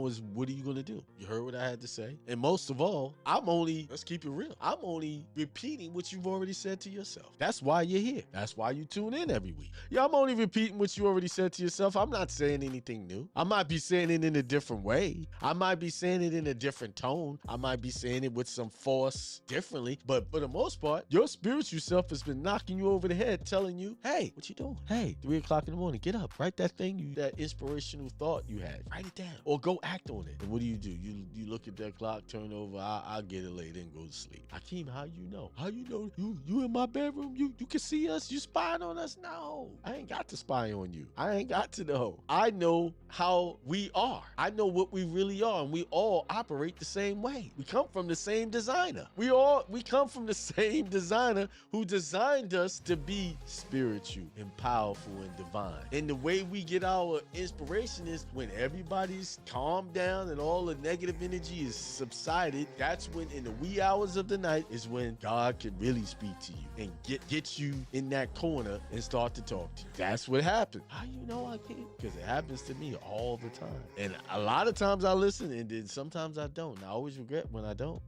Was what are you gonna do? You heard what I had to say. And most of all, let's keep it real. I'm only repeating what you've already said to yourself. That's why you're here. That's why you tune in every week. Yeah, I'm only repeating what you already said to yourself. I'm not saying anything new. I might be saying it in a different way. I might be saying it in a different tone. I might be saying it with some force differently. But for the most part, your spiritual self has been knocking you over the head, telling you, hey, what you doing? Hey, 3 o'clock in the morning, get up. Write that thing, that inspirational thought you had. Write it down. Or go act on it. And what do? You look at that clock, turn over, I'll get it later and go to sleep. Akeem, how you know? How you know? You in my bedroom? You can see us? You spying on us? No. I ain't got to spy on you. I ain't got to know. I know how we are. I know what we really are, and we all operate the same way. We come from the same designer. We come from the same designer who designed us to be spiritual and powerful and divine. And the way we get our inspiration is when everybody's calmed down and all the negative energy is subsided. That's when, in the wee hours of the night, is when God can really speak to you and get you in that corner and start to talk to you. That's what happens. How you know I can't? Because it happens to me all the time. And a lot of times I listen, and then sometimes I don't. And I always regret when I don't.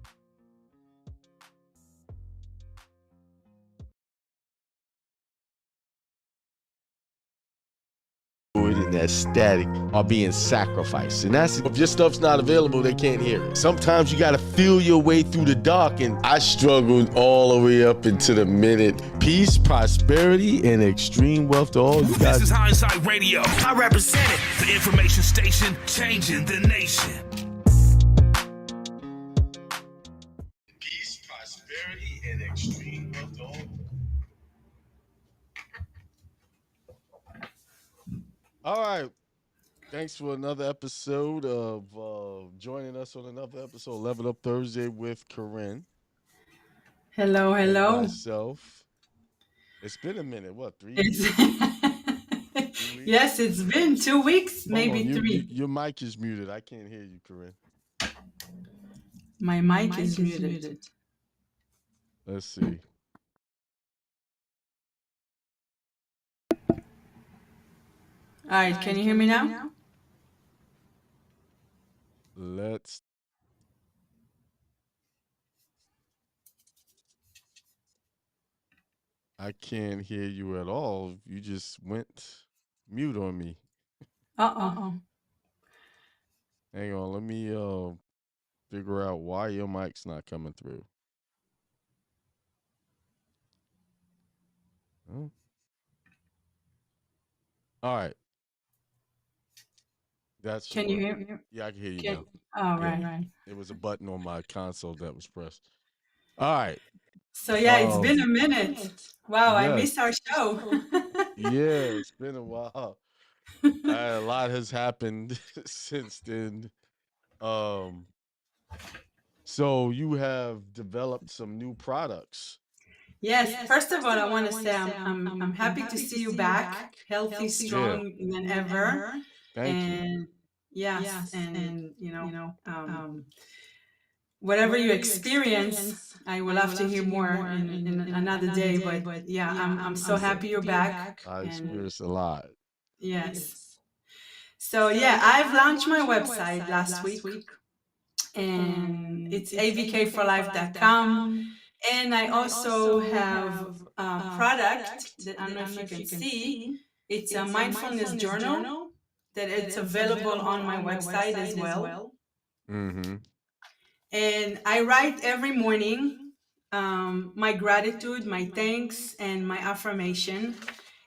And that static are being sacrificed. And that's if your stuff's not available, they can't hear it. Sometimes you got to feel your way through the dark. And I struggled all the way up into the minute. Peace, prosperity, and extreme wealth to all you guys. This is Hindsight Radio. I represent it. The information station changing the nation. Peace, prosperity, and extreme wealth to all. All right. Thanks for another episode of joining us on another episode, Level Up Thursday with Karin Hello, and hello. myself. It's been a minute. What, 3 It's weeks? 2 weeks? yes, it's been 2 weeks, Hold on. maybe three. Your mic is muted. I can't hear you, Karin. My mic is muted. Let's see. All right, can you hear me now? Let's. I can't hear you at all. You just went mute on me. Uh-oh. Hang on. Let me figure out why your mic's not coming through. Huh? All right. That's Can you hear me? Yeah, I can hear you Can, now. oh, Yeah. right. It was a button on my console that was pressed. All right. So yeah, it's been a minute. Wow, I Yes. missed our show. Yeah, it's been a while. A lot has happened since then. Um, so you have developed some new products. Yes, first of all, I want to say I'm happy to see you back, healthy, strong than ever. Thank you. And yes, and whatever you experience, I will love to hear more in another day. But yeah, I'm so happy you're back. I And experienced a lot. yes. So yeah, I've launched my website last week, and it's avkforlife.com. And I also have a product that I don't know if you can see. It's a mindfulness journal that it's available on my website as well. Mm-hmm. And I write every morning my gratitude, my thanks, and my affirmation.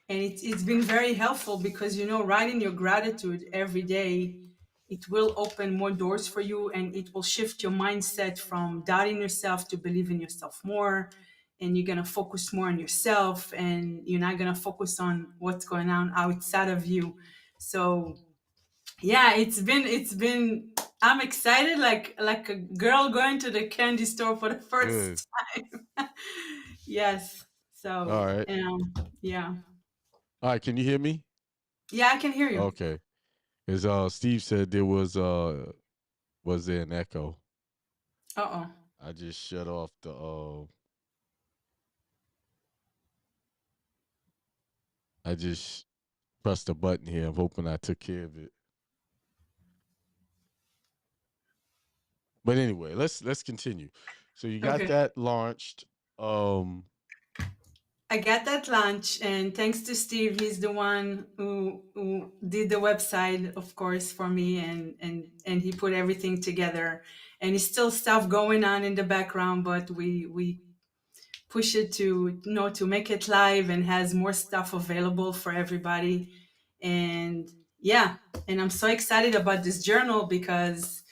And it's been very helpful because, writing your gratitude every day, it will open more doors for you, and it will shift your mindset from doubting yourself to believing yourself more. And you're going to focus more on yourself, and you're not going to focus on what's going on outside of you. So yeah, it's been I'm excited like a girl going to the candy store for the first time. Yes. So All right. yeah. All right. Can you hear me? Yeah, I can hear you. Okay. As Steve said, was there an echo? Uh-oh. I just shut off I just pressed the button here. I'm hoping I took care of it. But anyway, let's continue. So you got Okay. that launched. Um, I got that lunch, and thanks to Steve, he's the one who did the website, of course, for me, and he put everything together. And it's still stuff going on in the background, but we push it to to make it live and has more stuff available for everybody. And yeah, and I'm so excited about this journal because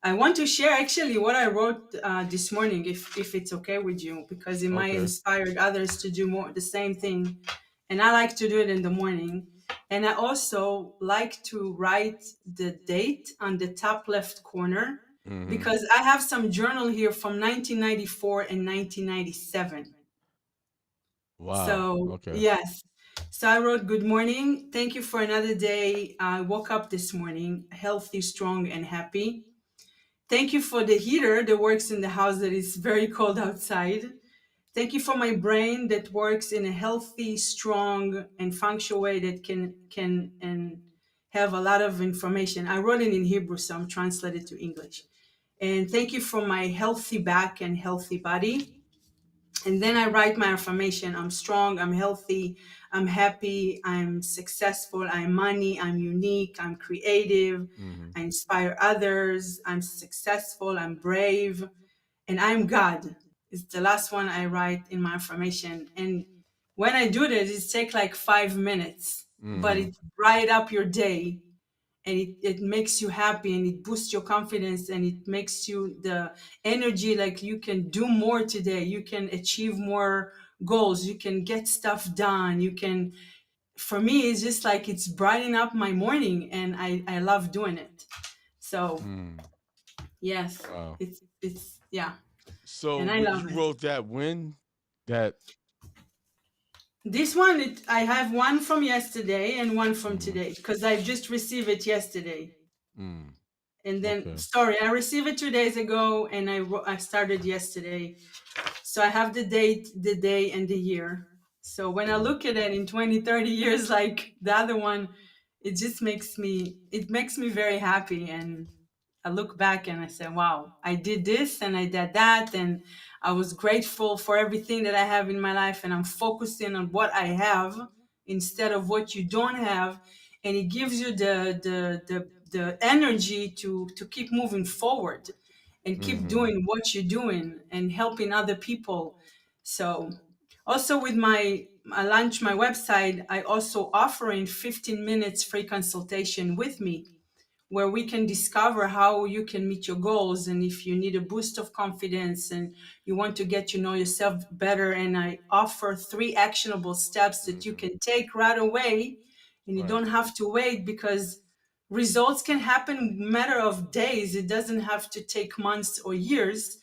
I want to share actually what I wrote this morning, if it's okay with you, because it might okay. inspire others to do more the same thing. And I like to do it in the morning. And I also like to write the date on the top left corner Mm-hmm. because I have some journal here from 1994 and 1997. Wow. So Okay. yes. So I wrote, "Good morning. Thank you for another day. I woke up this morning healthy, strong, and happy. Thank you for the heater that works in the house that is very cold outside. Thank you for my brain that works in a healthy, strong, and functional way that can and have a lot of information." I wrote it in Hebrew, so I'm translated to English. "And thank you for my healthy back and healthy body." And then I write my affirmation: "I'm strong, I'm healthy, I'm happy, I'm successful, I'm money, I'm unique, I'm creative, Mm-hmm. I inspire others, I'm successful, I'm brave, and I'm God." It's the last one I write in my affirmation. And when I do this, it takes like 5 minutes, but Mm-hmm. it bright up your day, and it makes you happy, and it boosts your confidence, and it makes you the energy like you can do more today, you can achieve more goals, you can get stuff done, you can. For me, it's just like it's brightening up my morning, and I love doing it. So Mm. yes, Wow. it's yeah, So and I love you it. wrote that when that. This one, I have one from yesterday and one from Mm-hmm. today because I just received it yesterday. Mm. And then, Okay. sorry, I received it 2 days ago, and I started yesterday. So I have the date, the day, and the year. So when I Mm. look at it in 20, 30 years, like the other one, it makes me very happy. And I look back and I say, wow, I did this and I did that. And I was grateful for everything that I have in my life. And I'm focusing on what I have instead of what you don't have. And it gives you the energy to keep moving forward and keep Mm-hmm. doing what you're doing and helping other people. So also with my I launched my website, I also offering 15 minutes free consultation with me where we can discover how you can meet your goals, and if you need a boost of confidence and you want to get to know yourself better. And I offer 3 actionable steps that you Mm-hmm. can take right away, and you Right. don't have to wait because results can happen matter of days. It doesn't have to take months or years.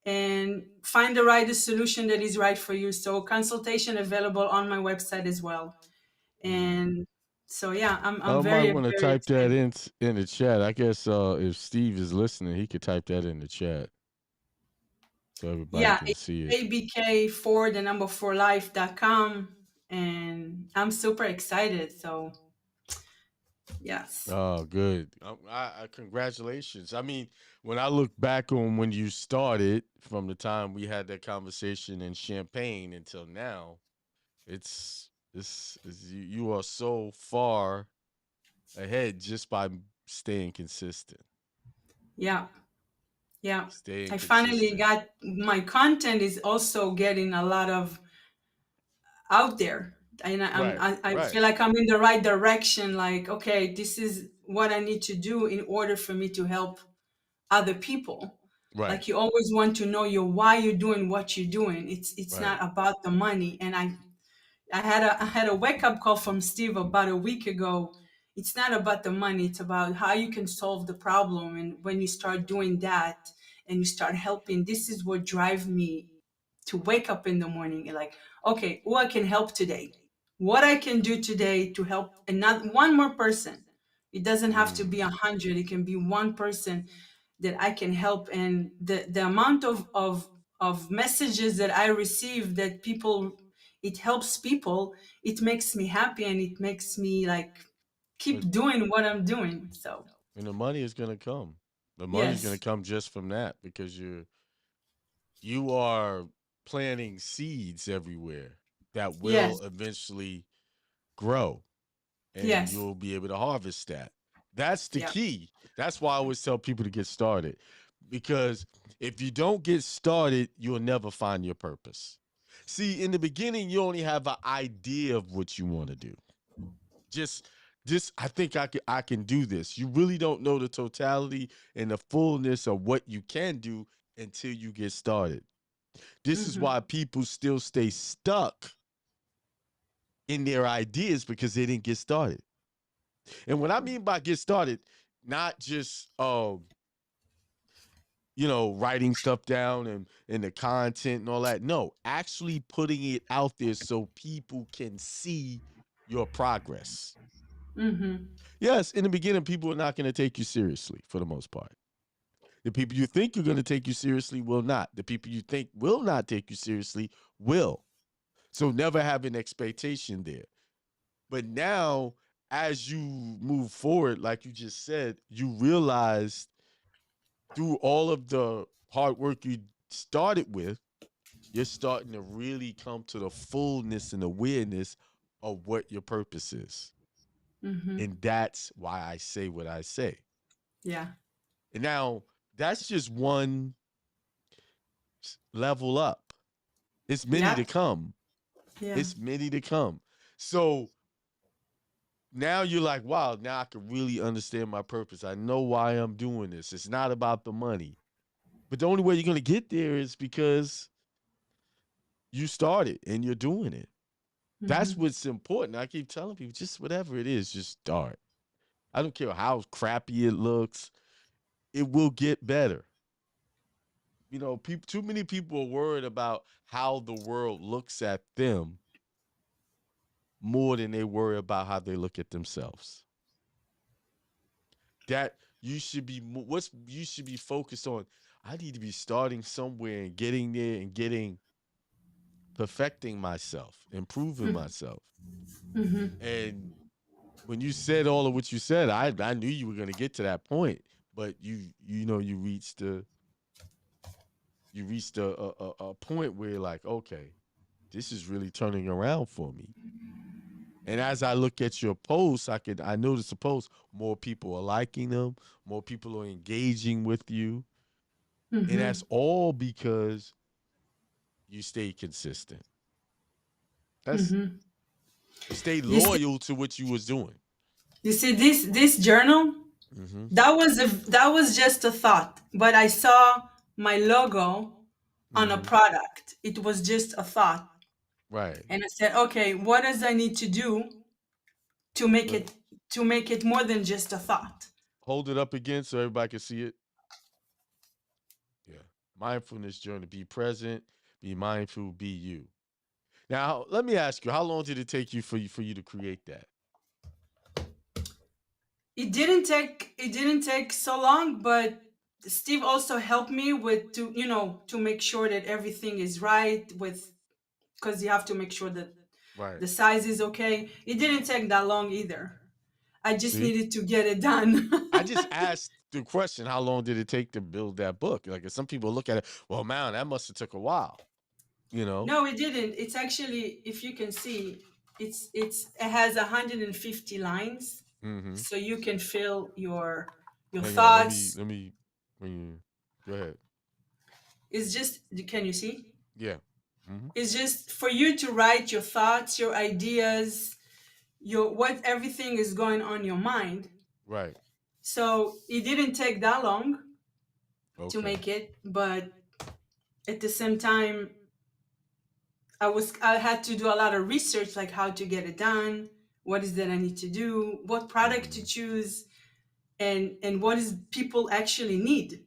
And find the right solution that is right for you. So consultation available on my website as well. Mm. And so yeah, I'm I might very want to very type that excited. in the chat. I guess if Steve is listening, he could type that in the chat so everybody Yeah, can it's see it. abk for the number 4 life.com, and I'm super excited. So yes. Oh, good. Congratulations. I mean, when I look back on when you started, from the time we had that conversation in Champagne until now, you are so far ahead just by staying consistent. Yeah. Yeah. Staying I finally consistent. got my content is also getting a lot of out there. And Right. I Right. feel like I'm in the right direction. Like, okay, this is what I need to do in order for me to help other people. Right. Like you always want to know your why you're doing what you're doing. It's Right. not about the money. And I had a wake up call from Steve about a week ago. It's not about the money. It's about how you can solve the problem. And when you start doing that and you start helping, this is what drives me to wake up in the morning and like, okay, who I can help today, what I can do today to help, and not one more person. It doesn't have to be Mm. 100. It can be one person that I can help. And the amount of messages that I receive that people, it helps people, it makes me happy, and it makes me like But keep doing what I'm doing. So and the money is gonna come. The money's going to Yes. come just from that because you are planting seeds everywhere that will Yes. eventually grow, and Yes. you'll be able to harvest that. That's the Yeah. key. That's why I always tell people to get started, because if you don't get started, you'll never find your purpose. See, in the beginning, you only have an idea of what you want to do. Just I think I can do this. You really don't know the totality and the fullness of what you can do until you get started. This is Mm-hmm. why people still stay stuck in their ideas, because they didn't get started. And what I mean by get started, not just writing stuff down and the content and all that. No, actually putting it out there so people can see your progress. Mm-hmm. Yes, in the beginning, people are not going to take you seriously for the most part. The people you think you're going to take you seriously will not. The people you think will not take you seriously will. So never have an expectation there. But now, as you move forward, like you just said, you realize through all of the hard work you started with, you're starting to really come to the fullness and awareness of what your purpose is. Mm-hmm. And that's why I say what I say. Yeah. And now that's just one level up. It's many to Yep. come. Yeah. It's many to come. So now you're like, wow, now I can really understand my purpose. I know why I'm doing this. It's not about the money. But the only way you're going to get there is because you started and you're doing it. Mm-hmm. That's what's important. I keep telling people, just whatever it is, just start. I don't care how crappy it looks, it will get better. Too many people are worried about how the world looks at them more than they worry about how they look at themselves. That you should be what's you should be focused on. I need to be starting somewhere and getting there and getting perfecting myself, improving myself. Mm-hmm. And when you said all of what you said, I knew you were going to get to that point, but you reached a point where you're like, okay, this is really turning around for me. And as I look at your posts, I notice the posts, more people are liking them, more people are engaging with you. And Mm-hmm. that's all because you stay consistent. That's Mm-hmm. You stay You see, loyal to what you was doing. this journal, Mm-hmm. that was just a thought, but I saw my logo on a Mm-hmm. product. It was just a thought, Right. and I said, okay, what does I need to do to make Look, it to make it more than just a thought? hold it up again so everybody can see it. Yeah. Mindfulness journey. Be present, be mindful, be you. Now, let me ask you, how long did it take you for you to create that? It didn't take so long, but Steve also helped me with to make sure that everything is right with, because you have to make sure that Right. the size is okay. It didn't take that long either. I just See? needed to get it done. I just asked the question, how long did it take to build that book? Like, if some people look at it, well, man, that must have took a while, you know? No, it didn't. It's actually, if you can see, it has 150 lines, Mm-hmm. so you can fill your Hang on, let me thoughts. let me when you go ahead. It's just, can you see? Yeah. Mm-hmm. It's just for you to write your thoughts, your ideas, your what everything is going on your mind. Right. So it didn't take that long to Okay. make it, but at the same time, I had to do a lot of research, like how to get it done, what is that I need to do, what product Mm-hmm. to choose, and what is people actually need.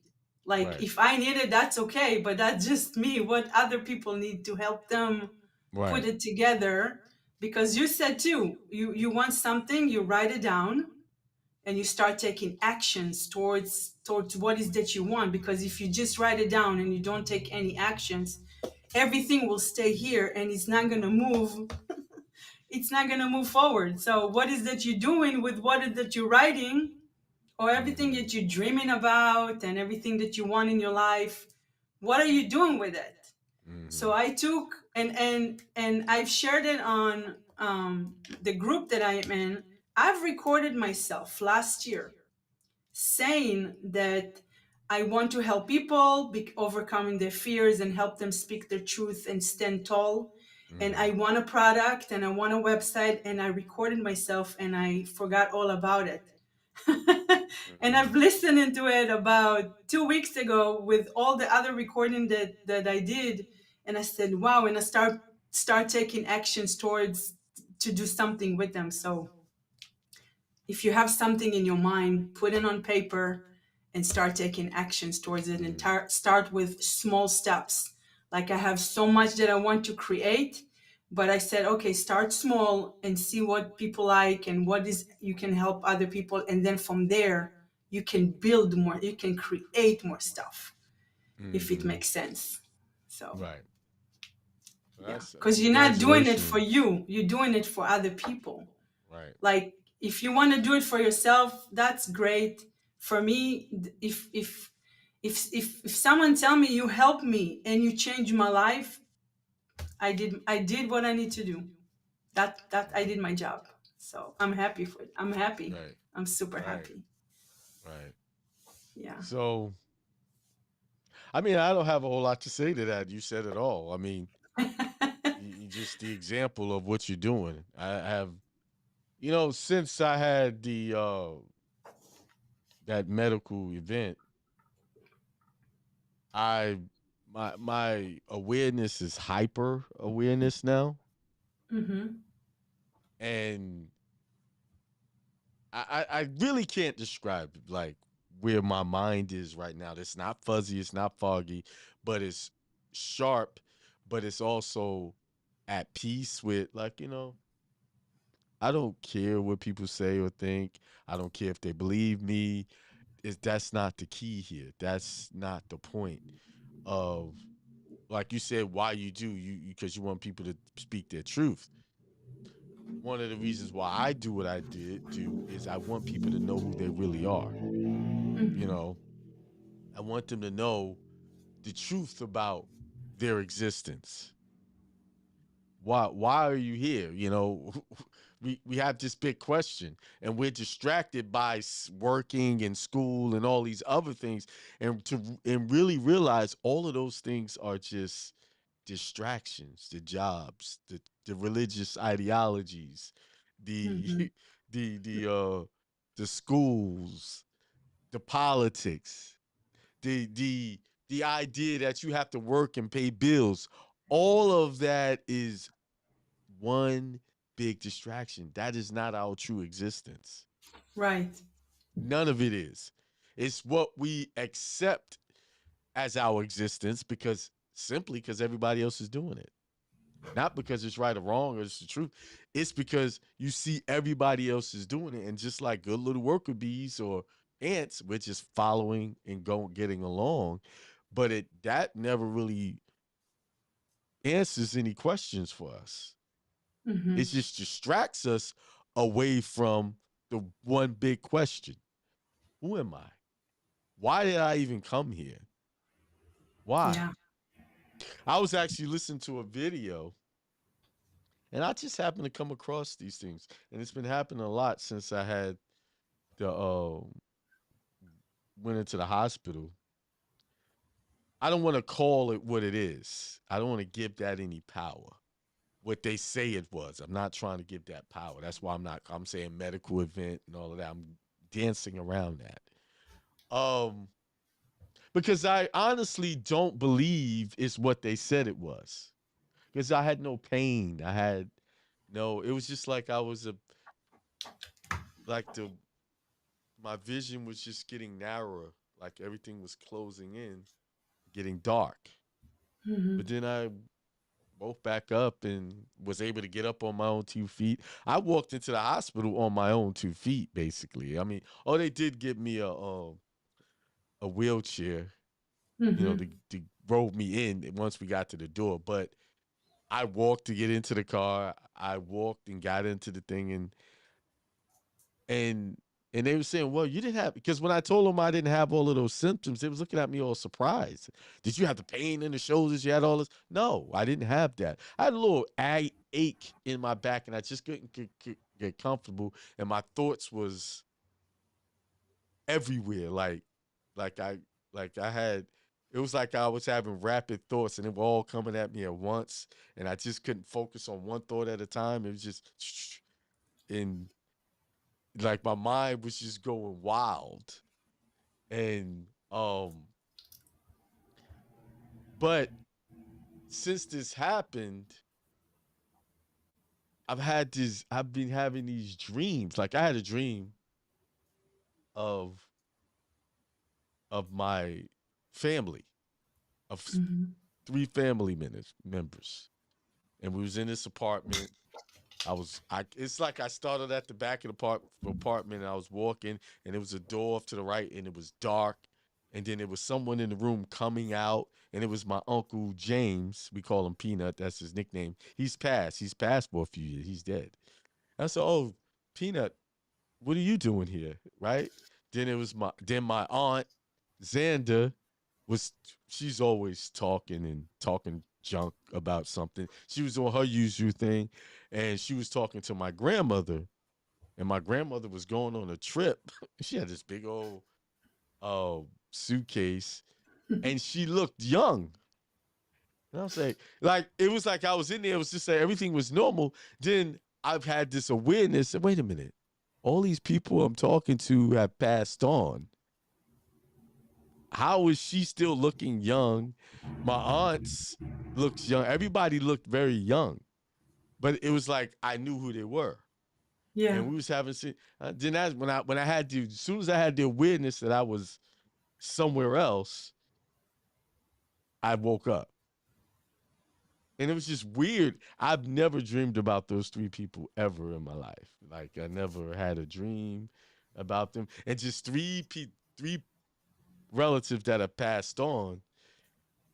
Like Right. if I need it, that's okay, but that's just me. What other people need to help them put Right. it together. Because you said too, you want something, you write it down, and you start taking actions towards what is that you want. Because if you just write it down and you don't take any actions, everything will stay here and it's not going to move. It's not going to move forward. So what is that you're doing with what is that you're writing, or everything Mm-hmm. that you're dreaming about and everything that you want in your life, what are you doing with it? Mm-hmm. So I took and I've shared it on the group that I am in. I've recorded myself last year saying that I want to help people overcoming their fears and help them speak their truth and stand tall. And Mm-hmm. I want a product and I want a website, and I recorded myself and I forgot all about it. And Mm-hmm. I've listened into it about 2 weeks ago with all the other recording that I did, and I said, "Wow!" And I start taking actions towards to do something with them. So if you have something in your mind, put it on paper and start taking actions towards it, and start with small steps. Like I have so much that I want to create, but I said, okay, start small and see what people like and what is you can help other people, and then from there you can build more, you can create more stuff if it Mm-hmm. makes sense. So Right. Well, yeah, that's because you're not doing it for congratulations. you, you're doing it for other people. Right. Like if you want to do it for yourself, that's great. For me, if someone tell me you help me and you change my life, I did what I need to do. That I did my job. So I'm happy for it. I'm happy. Right. I'm super Right. happy. Right. Yeah. So, I mean, I don't have a whole lot to say to that. You said it all. I mean, just the example of what you're doing. I have, since I had the that medical event, I my awareness is hyper awareness now, Mm-hmm. and I really can't describe like where my mind is right now. It's not fuzzy, it's not foggy, but it's sharp, but it's also at peace with, like, I don't care what people say or think. I don't care if they believe me. That's not the key here. That's not the point of, like you said, why you do you because you want people to speak their truth. One of the reasons why I do what I did do is I want people to know who they really are. You Mm-hmm. know, I want them to know the truth about their existence. Why are you here? We have this big question, and we're distracted by working and school and all these other things, and really realize all of those things are just distractions. The jobs, the religious ideologies, the Mm-hmm. the the schools, the politics, the idea that you have to work and pay bills. All of that is one big distraction. That is not our true existence. Right. None of it is. It's what we accept as our existence because simply because everybody else is doing it. Not because it's right or wrong or it's the truth. It's because you see everybody else is doing it. And just like good little worker bees or ants, we're just following and going getting along. But that never really answers any questions for us. It Mm-hmm. just distracts us away from the one big question. Who am I? Why did I even come here? Why? Yeah. I was actually listening to a video and I just happened to come across these things. And it's been happening a lot since I had the went into the hospital. I don't want to call it what it is. I don't want to give that any power. What they say it was. I'm not trying to give that power. That's why I'm saying medical event and all of that. I'm dancing around that. Um, because I honestly don't believe it's what they said it was. Because I had no pain. I had no, it was just like I was like my vision was just getting narrower, like everything was closing in, getting dark. Mm-hmm. But then I woke back up and was able to get up on my own 2 feet. I walked into the hospital on my own 2 feet, basically. I mean, oh, they did give me a wheelchair, Mm-hmm. to roll me in once we got to the door. But I walked to get into the car. I walked and got into the thing, and And they were saying, well, you didn't have, because when I told them I didn't have all of those symptoms, they was looking at me all surprised. Did you have the pain in the shoulders? You had all this? No, I didn't have that. I had a little ache in my back, and I just couldn't get comfortable. And my thoughts was everywhere. Like I, like I had, it was like I was having rapid thoughts, and they were all coming at me at once. And I just couldn't focus on one thought at a time. It was just, and like my mind was just going wild. And but since this happened, I've been having these dreams. Like I had a dream of my family, of Mhm. three family members. And we was in this apartment. It's like I started at the back of the apartment, and I was walking, and there was a door off to the right, and it was dark. And then there was someone in the room coming out, and it was my uncle James. We call him Peanut. That's his nickname. He's passed. He's passed for a few years. He's dead. And I said, "Oh, Peanut, what are you doing here?" Right? Then it was my aunt Xander was she's always talking and talking junk about something. She was on her usual thing, and she was talking to my grandmother, and my grandmother was going on a trip. She had this big old uh, suitcase, and she looked young. And I was like it was like I was in there. It was just like everything was normal. Then I've had this awareness. Wait a minute, all these people I'm talking to have passed on. How is she still looking young? My aunts looks young. Everybody looked very young, but it was like I knew who they were, Yeah. and we was having. Then that's when I had to. As soon as I had the awareness that I was somewhere else, I woke up, and it was just weird. I've never dreamed about those three people ever in my life. Like I never had a dream about them, and just three relatives that have passed on.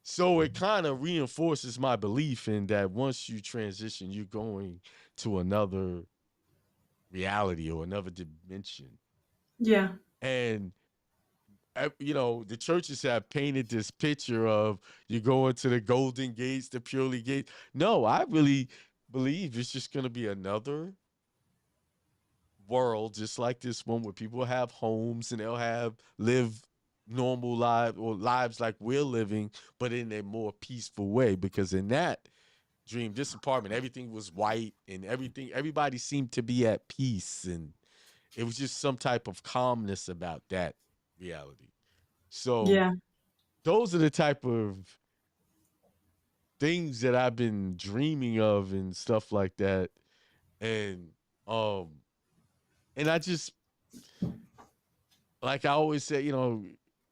So it kind of reinforces my belief in that once you transition, you're going to another reality or another dimension. Yeah. And the churches have painted this picture of you going to the golden gates, the purely gates. No, I really believe it's just going to be another world just like this one where people have homes and they'll have live normal lives or lives like we're living, but in a more peaceful way. Because in that dream, this apartment, everything was white and everybody seemed to be at peace, and it was just some type of calmness about that reality. So Yeah. those are the type of things that I've been dreaming of and stuff like that. And um and I just, like I always say,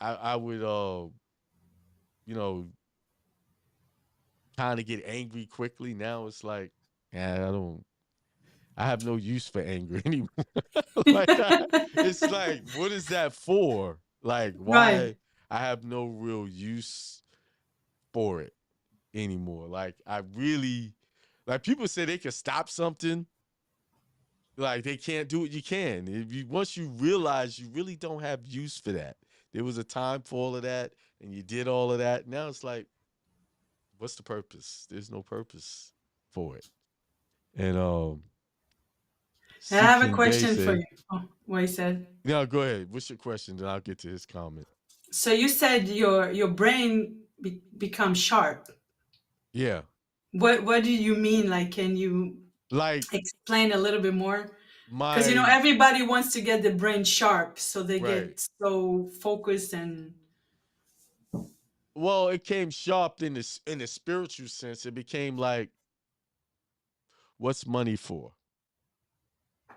I would you know, kind of get angry quickly. Now it's like, yeah, I have no use for anger anymore. It's like, what is that for? Like, Right. why? I have no real use for it anymore. Like, I really, like, people say they can stop something. Like, they can't do it. You can. If you once you realize you really don't have use for that. There was a time for all of that, and you did all of that. Now it's like, what's the purpose? There's no purpose for it. And And I C. have a King Day question for say, you. Oh, what you said. "No, go ahead. What's your question?" Then I'll get to his comment. So you said your brain becomes sharp. Yeah, What do you mean? Like, can you like explain a little bit more? Because my everybody wants to get the brain sharp, so they right. get so focused and Well, it came sharp in the spiritual sense. It became like, what's money for?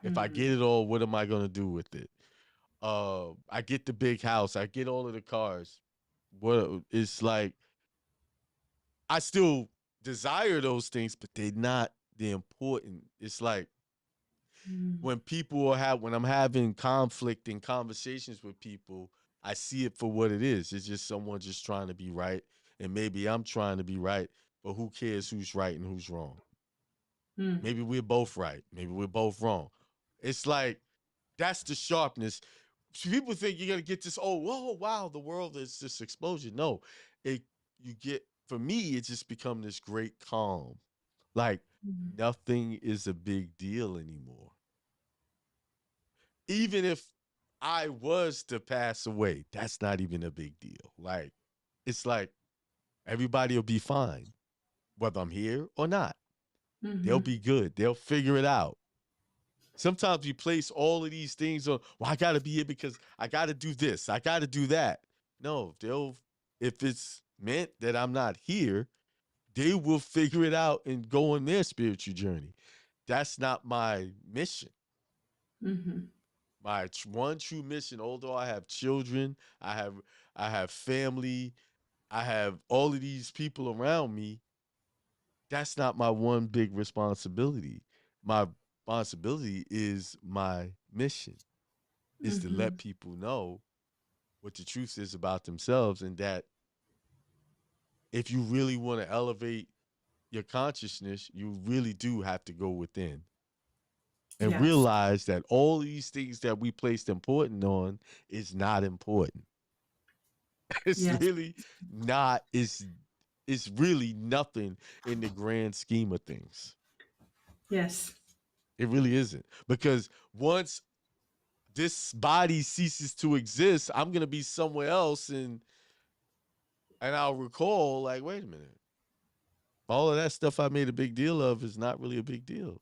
If I get mm, it all, what am I gonna do with it? I get the big house. I get all of the cars. What it's like, I still desire those things, but they're not the important. It's like mm, when I'm having conflict and conversations with people, I see it for what it is. It's just someone just trying to be right, and maybe I'm trying to be right, but who cares who's right and who's wrong? mm, Maybe we're both right, maybe we're both wrong. It's like That's the sharpness. People think you're gonna get this. Oh, whoa, wow, the world is this explosion. No, it you get. For me, it just become this great calm. Like Mhm. nothing is a big deal anymore. Even if I was to pass away, that's not even a big deal. Like it's like everybody will be fine, whether I'm here or not. They'll Mhm. be good. They'll figure it out. Sometimes you place all of these things on, well, I gotta be here because I gotta do this, I gotta do that. No, they'll if it's meant that I'm not here, they will figure it out and go on their spiritual journey. That's not my mission. Mhm. My one true mission, although I have children, I have I have family, I have all of these people around me, that's not my one big responsibility. My responsibility is my mission is to let Mhm. people know what the truth is about themselves, and that if you really want to elevate your consciousness, you really do have to go within and Yes. realize that all these things that we placed important on is not important. It's Yes. really not, it's really nothing in the grand scheme of things. Yes. It really isn't. Because once this body ceases to exist, I'm gonna be somewhere else, and I'll recall, like, wait a minute, all of that stuff I made a big deal of is not really a big deal.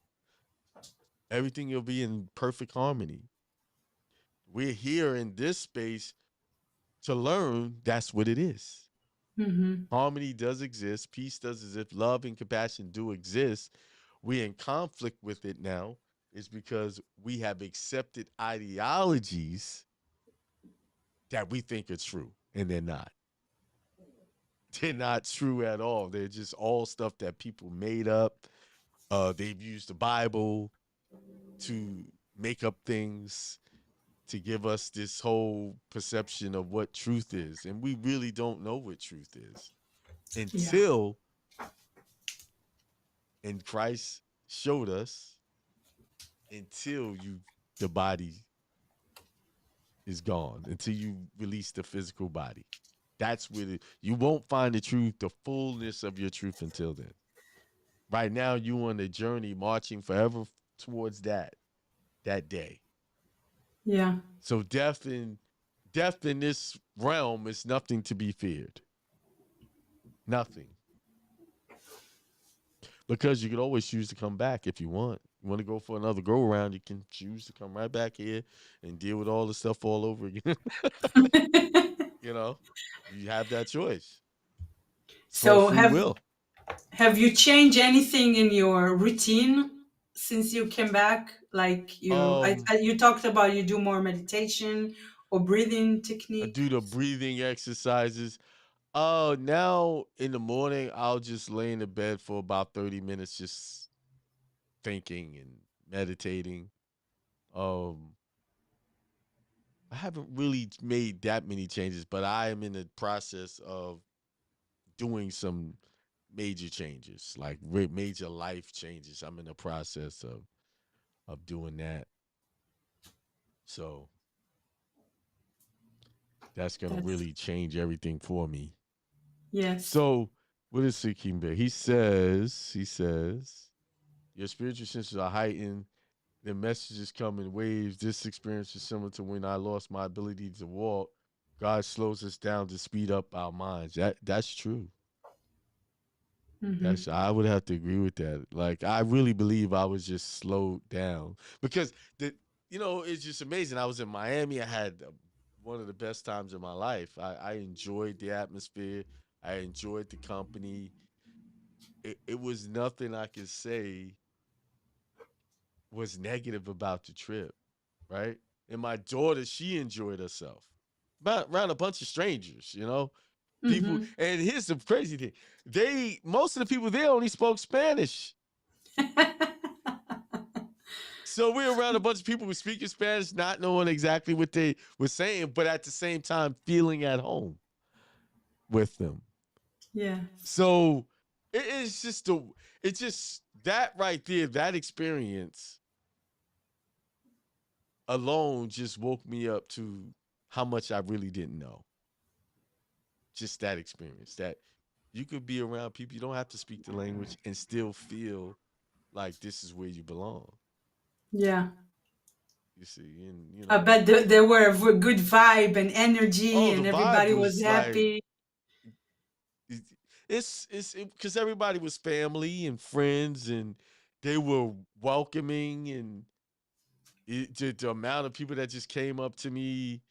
Everything will be in perfect harmony. We're here in this space to learn that's what it is. Mhm. Harmony does exist, peace does exist, love and compassion do exist. We're in conflict with it now, is because we have accepted ideologies that we think are true, and they're not. They're not true at all. They're just all stuff that people made up. They've used the Bible to make up things to give us this whole perception of what truth is. And we really don't know what truth is Yeah. until, and Christ showed us, until the body is gone, until you release the physical body. That's where you won't find the truth, the fullness of your truth until then. Right now, you on a journey marching forever towards that day. Yeah. So death in this realm is nothing to be feared. Nothing. Because you could always choose to come back if you want. You want to go for another go around, you can choose to come right back here and deal with all the stuff all over again. you know, you have that choice. It's called So free will. have you changed anything in your routine since you came back? Like Um, you talked about you do more meditation or breathing I technique. do the breathing exercises. Oh, now in the morning, I'll just lay in the bed for about 30 minutes, just thinking and meditating. Um, I haven't really made that many changes, but I am in the process of doing some major changes, like major life changes. I'm in the process of doing that. So that's gonna That's really change everything for me. yes. So what is Seeking Bear? He says, your spiritual senses are heightened. The messages come in waves. This experience is similar to when I lost my ability to walk. God slows us down to speed up our minds. That's true. Mm-hmm. That's I would have to agree with that. Like I really believe I was just slowed down because it's just amazing. I was in Miami. I had one of the best times of my life. I enjoyed the atmosphere. I enjoyed the company. It was nothing I could say was negative about the trip, right? And my daughter, she enjoyed herself. About around a bunch of strangers, people. Mm-hmm. And here's the crazy thing: most of the people there only spoke Spanish. So we're around a bunch of people who speak Spanish, not knowing exactly what they were saying, but at the same time feeling at home with them. Yes. So it's just it's just that right there, that experience alone just woke me up to how much I really didn't know. Just that experience that you could be around people, you don't have to speak the language and still feel like this is where you belong. Yeah. You see, and I bet there were a good vibe and energy, oh, the and vibe everybody was was like happy. it- it's because everybody was family and friends, and they were welcoming, and the amount of people that just came up to me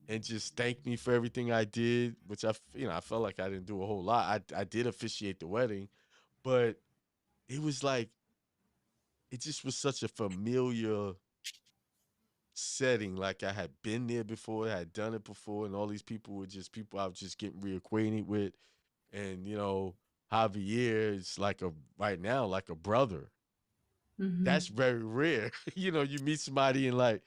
and just thanked me for everything I did, which I felt like I didn't do a whole lot. I did officiate the wedding, but it was like it just was such a familiar setting. Like I had been there before, I had done it before, and all these people were just people I was just getting reacquainted with. And Javier is like a right now like a brother. Hmm. That's very rare. You meet somebody and like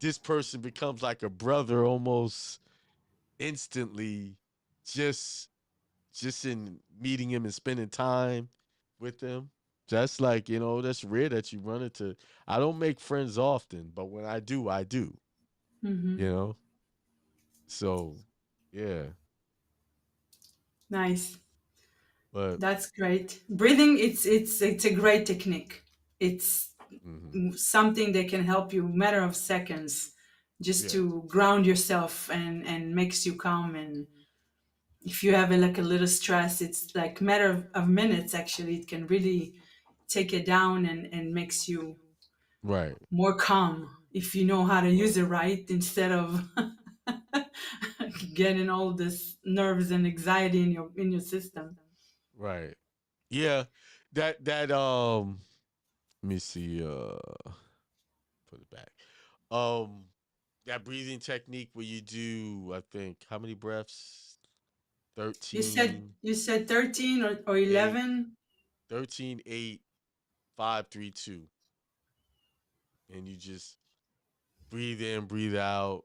this person becomes like a brother almost instantly, just just in meeting him and spending time with him. That's like, that's rare that you run into. I don't make friends often, but when I do, I do, you Hmm. know? So, yeah. Nice. But, That's great. Breathing, it's a great technique. It's hmm something that can help you matter of seconds just yeah, to ground yourself and makes you calm. And if you have like a little stress, it's like matter of minutes actually. It can really take it down and makes you right, more calm if you know how to use it right instead of getting all this nerves and anxiety in your system. right. Yeah. Let me see, put it back. Um, that breathing technique where you do, I think, how many breaths? You said 13, you said 13 or 8, 11. 13, 8, 5, 3, 2. And you just breathe in, breathe out.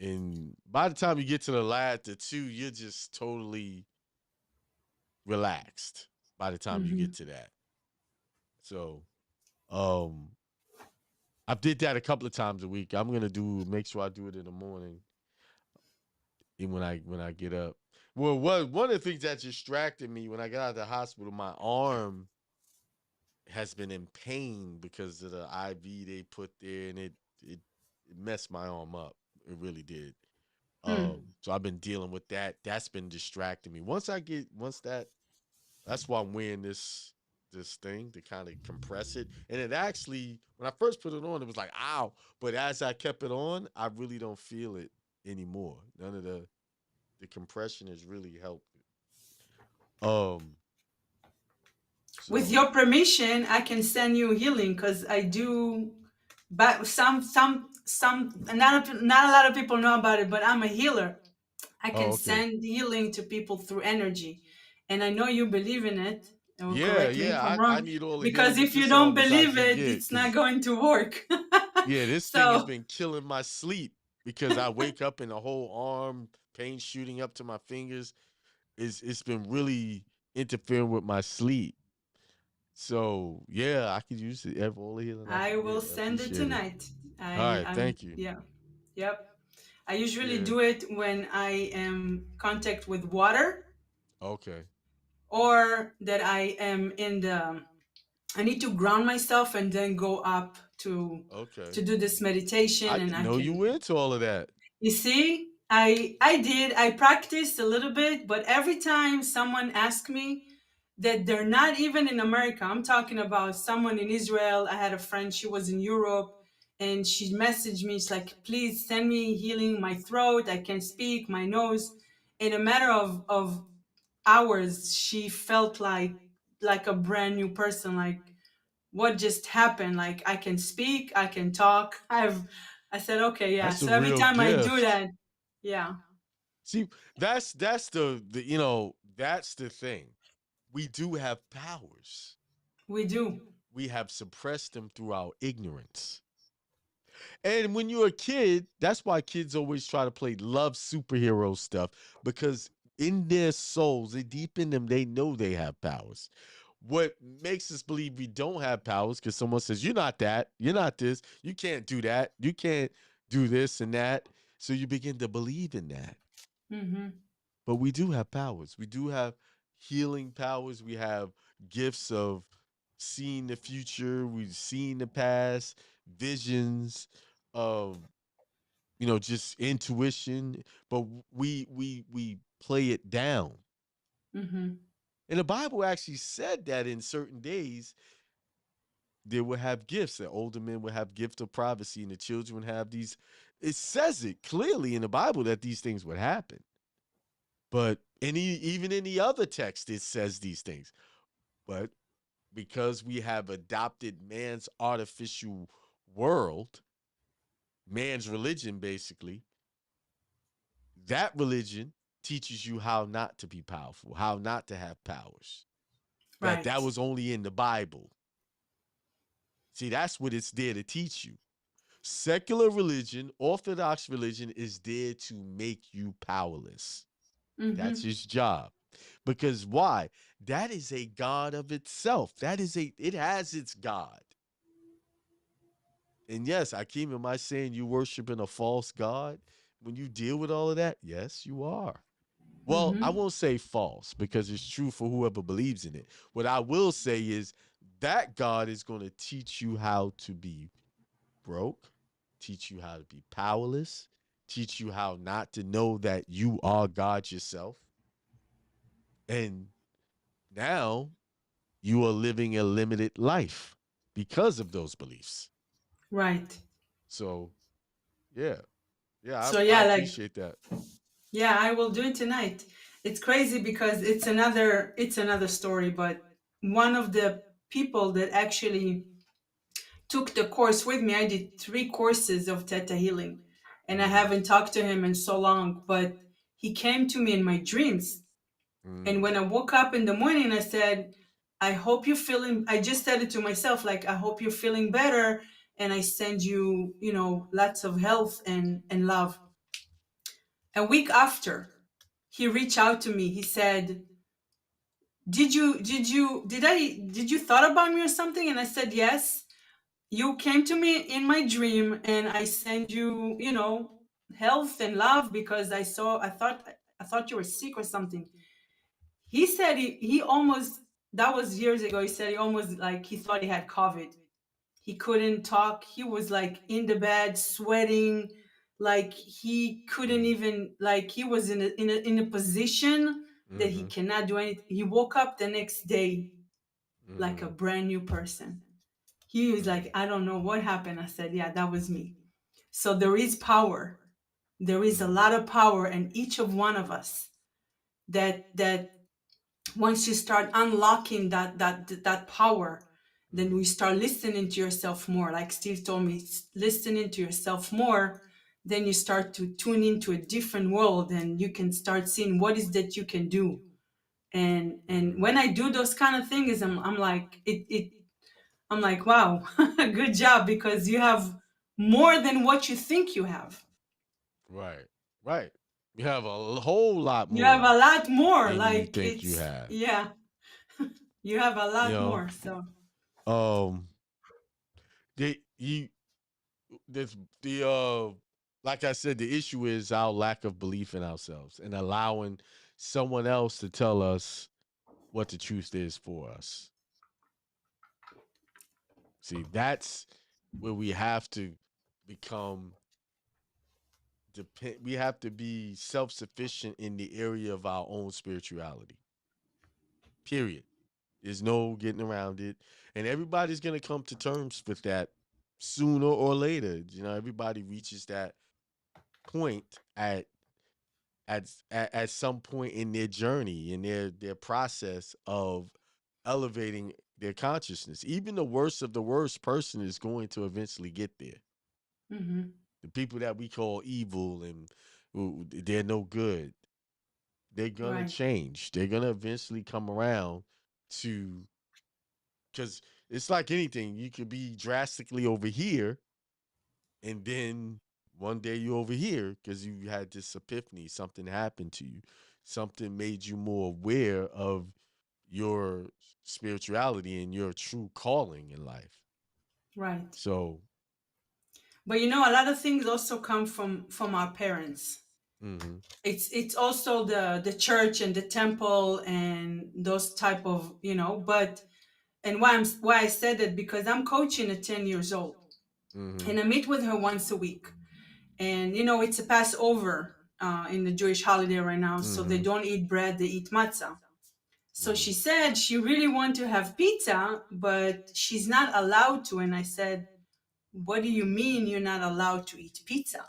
And by the time you get to the two, you're just totally relaxed by the time you get Hmm. to that. So, um, I did that a couple of times a week. I'm gonna make sure I do it in the morning, even when I get up. Well, one of the things that distracted me when I got out of the hospital, my arm has been in pain because of the IV they put there, and it messed my arm up. It really did. Hmm. So I've been dealing with that. That's been distracting me. That's why I'm wearing this thing to kind of compress it. And it actually, when I first put it on, it was like, ow. But as I kept it on, I really don't feel it anymore. None of the compression has really helped it. With So your permission, I can send you healing because I do. But not a lot of people know about it. But I'm a healer. I can okay. send healing to people through energy, and I know you believe in it. Or Yeah, correct me if yeah. I'm I wrong, need all the healing because with if you this don't arm as I believe can it, get. it's not Cause going to work. yeah, this thing has So been killing my sleep because I wake up and the whole arm pain shooting up to my fingers. It's been really interfering with my sleep. So yeah, I could use it. All the healing I I can will get. I send it appreciate it. tonight. All right, I'm thank you. yeah, yep. I usually Yeah. do it when I am contact with water Okay. or that I am in the I need to ground myself and then go up Okay. to do this meditation I and didn't I know you can were into all of that. you see I practiced a little bit, but every time someone asks me that they're not even in America, I'm talking about someone in Israel. I had a friend, she was in Europe, and she messaged me. She's like, please send me healing my throat. I can't speak, my nose. In a matter of hours, she felt like a brand new person. Like, what just happened? Like, I can speak, I can talk. I said, okay, yeah. That's a So every real time I do gift. that, yeah, See, that's the that's the thing. We do have powers. we do. We have suppressed them through our ignorance. And when you're a kid, that's why kids always try to play love superhero stuff because in their souls, they deep in them, they know they have powers. What makes us believe we don't have powers because someone says, you're not that, you're not this, you can't do that, you can't do this and that. So you begin to believe in that. Mm-hmm. But we do have powers. We do have healing powers. We have gifts of seeing the future. We've seen the past, visions of, just intuition. But we play it down. Mm-hmm. And the Bible actually said that in certain days they would have gifts. The older men would have gift of prophecy, and the children would have these. It says it clearly in the Bible that these things would happen. But even in the other text, it says these things. But because we have adopted man's artificial world, man's religion, basically, that religion teaches you how not to be powerful, how not to have powers. That Right. was only in the Bible. See, that's what it's there to teach you. Secular religion, Orthodox religion is there to make you powerless. That's Mm-hmm. his job. Because why? That is a God of itself. It has its God. And yes, Akeem, am I saying you worshiping a false God when you deal with all of that? Yes, you are. Well, I Mm-hmm. won't say false because it's true for whoever believes in it. What I will say is that God is going to teach you how to be broke, teach you how to be powerless, teach you how not to know that you are God yourself. And now you are living a limited life because of those beliefs. Right. So, yeah, yeah, So I yeah, like, appreciate that. yeah, I will do it tonight. It's crazy because it's another story, but one of the people that actually took the course with me, I did 3 courses of Theta healing, and I Mm-hmm. haven't talked to him in so long, but he came to me in my dreams. And Mm-hmm. when I woke up in the morning, I said, I hope you're feeling, I just said it to myself, like, I hope you're feeling better. And I send you, lots of health and love. A week after, he reached out to me. He said, did you thought about me or something? And I said, yes. You came to me in my dream and I send you, health and love because I thought you were sick or something. He said he almost, that was years ago. He said he almost, like, he thought he had COVID. He couldn't talk. He was like in the bed sweating, like he couldn't even, like he was in a position that he Mm-hmm. cannot do anything. He woke up the next day like a Mm-hmm. brand new person. He was Mm-hmm. like, I don't know what happened. I said, yeah, that was me. So there is power. There is a Mm-hmm. lot of power in each of one of us, that once you start unlocking that power, then we Mm-hmm. start listening to yourself more. Like Steve told me, listening to yourself more, then you start to tune into a different world and you can start seeing what is that you can do. And when Mm-hmm. I do those kind of things, I'm like, I'm like, wow, good job, because you have more than what you think you have. Right. Right. You have a whole lot You have more a lot more. than you Like, think you it's, have. yeah, you have a You lot know, more. So, um, they you this the like I said, the issue is our lack of belief in ourselves and allowing someone else to tell us what the truth is for us. See, that's where we have to become we have to be self-sufficient in the area of our own spirituality. Period. There's no getting around it. And everybody's going to come to terms with that sooner or later. Everybody reaches that point at some point in their journey, in their process of elevating their consciousness. Even the worst of the worst person is going to eventually get there. mhm, The people that we call evil and they're no good, they're gonna right. change. They're gonna eventually come around to, because it's like anything. You could be drastically over here, and then one day you're over here because you had this epiphany. Something happened to you. Something made you more aware of your spirituality and your true calling in life. Right. So, But you know, a lot of things also come from our parents. mhm, It's also the church and the temple and those type of, you know, but and why I said it, because I'm coaching a 10 years old, mhm, and I meet with her once a week. And you know, it's a Passover in the Jewish holiday right now, so they mhm, don't eat bread, they eat matzah. So mhm. she said she really want to have pizza, but she's not allowed to. And I said, what do you mean you're not allowed to eat pizza?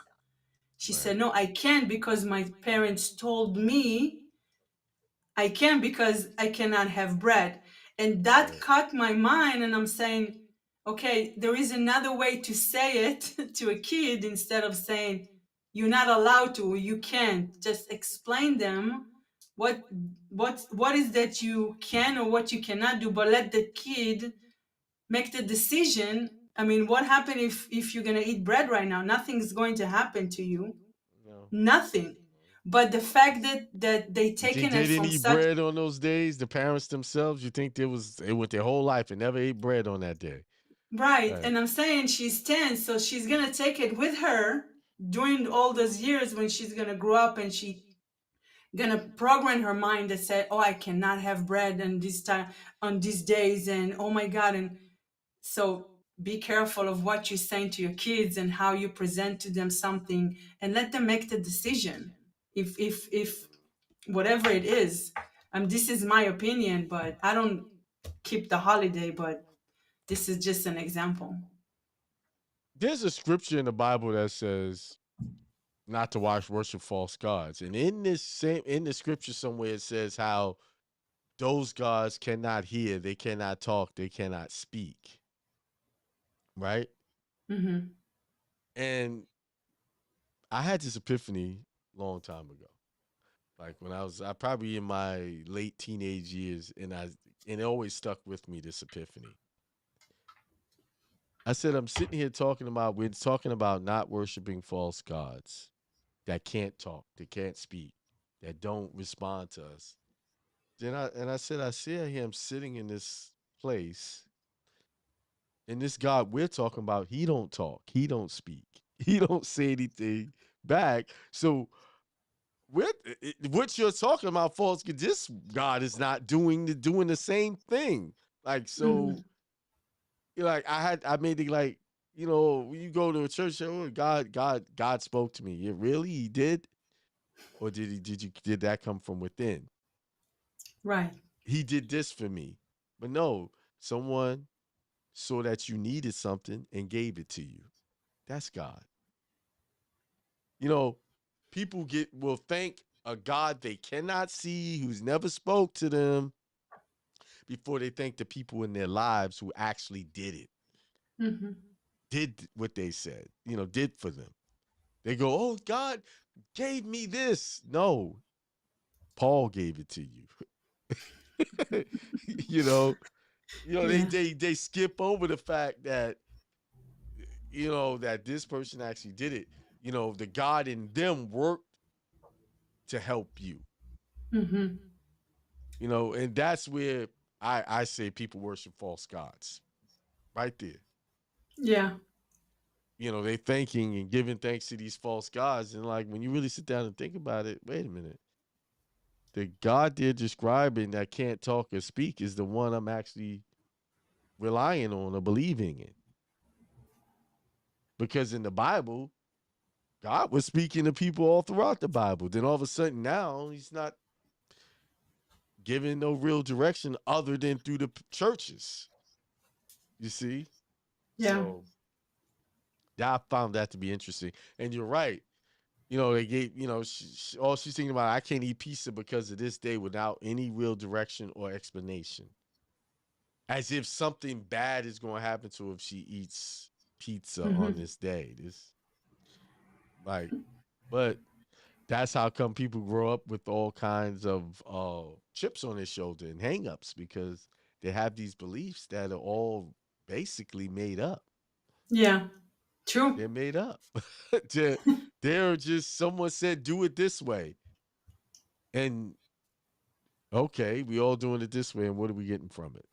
She Right, said, no, I can't because my parents told me I can because I cannot have bread. And that right, caught my mind. And I'm saying, okay, there is another way to say it to a kid instead of saying, you're not allowed to, or you can't. Just explain them what what is that you can or what you cannot do, but let the kid make the decision. I mean, what happened if you're gonna eat bread right now? Nothing's going to happen to you. no. Nothing. But the fact that they You think taken they it didn't from eat such bread on those days? The parents themselves, you think they went their whole life and never ate bread on that day? right. Right. And I'm saying she's 10, so she's gonna take it with her during all those years when she's gonna grow up, and she gonna program her mind that said, oh, I cannot have bread on this time on these days, and oh my god. And so be careful of what you're saying to your kids and how you present to them something, and let them make the decision. If whatever it is, this is my opinion, but I don't keep the holiday, but this is just an example. There's a scripture in the Bible that says not to watch worship false gods. And in the scripture somewhere it says how those gods cannot hear, they cannot talk, they cannot speak. Right? Mm-hmm. And I had this epiphany a long time ago. Like when I probably in my late teenage years, and it always stuck with me, this epiphany. I said I'm sitting here we're talking about not worshiping false gods that can't talk, that can't speak, that don't respond to us. I said I see him sitting in this place, and this God we're talking about, he don't talk, he don't speak, he don't say anything back. So what you're talking about, false, this God is not doing the same thing. Like Mm-hmm. so, like I made it like, when you go to a church, oh, God spoke to me. Yeah, really, He did, or did that come from within? Right. He did this for me, but no, someone saw that you needed something and gave it to you. That's God. You know, people will thank a God they cannot see, who's never spoke to them, before they thank the people in their lives who actually Mm-hmm. did what they said, did for them. They go, "Oh, God gave me this." No, Paul gave it to you. you know, Yeah. they skip over the fact that that this person actually did it. The God in them worked to help you. Mm-hmm. And that's where I say people worship false gods. Right there. Yeah. They thanking and giving thanks to these false gods. And like when you really sit down and think about it, wait a minute. The God they're describing that can't talk or speak is the one I'm actually relying on or believing in. Because in the Bible, God was speaking to people all throughout the Bible. Then all of a sudden now he's not giving no real direction other than through the churches. You see? Yeah. So I found that to be interesting. And you're right. They gave, all she's thinking about, I can't eat pizza because of this day without any real direction or explanation. As if something bad is going to happen to her if she eats pizza on Mm-hmm. this day. Like, but that's how come people grow up with all kinds of chips on their shoulder and hangups because they have these beliefs that are all basically made up. Yeah. True. They're made up. they're, they're just someone said do it this way, and Okay, we all doing it this way, and what are we getting from it?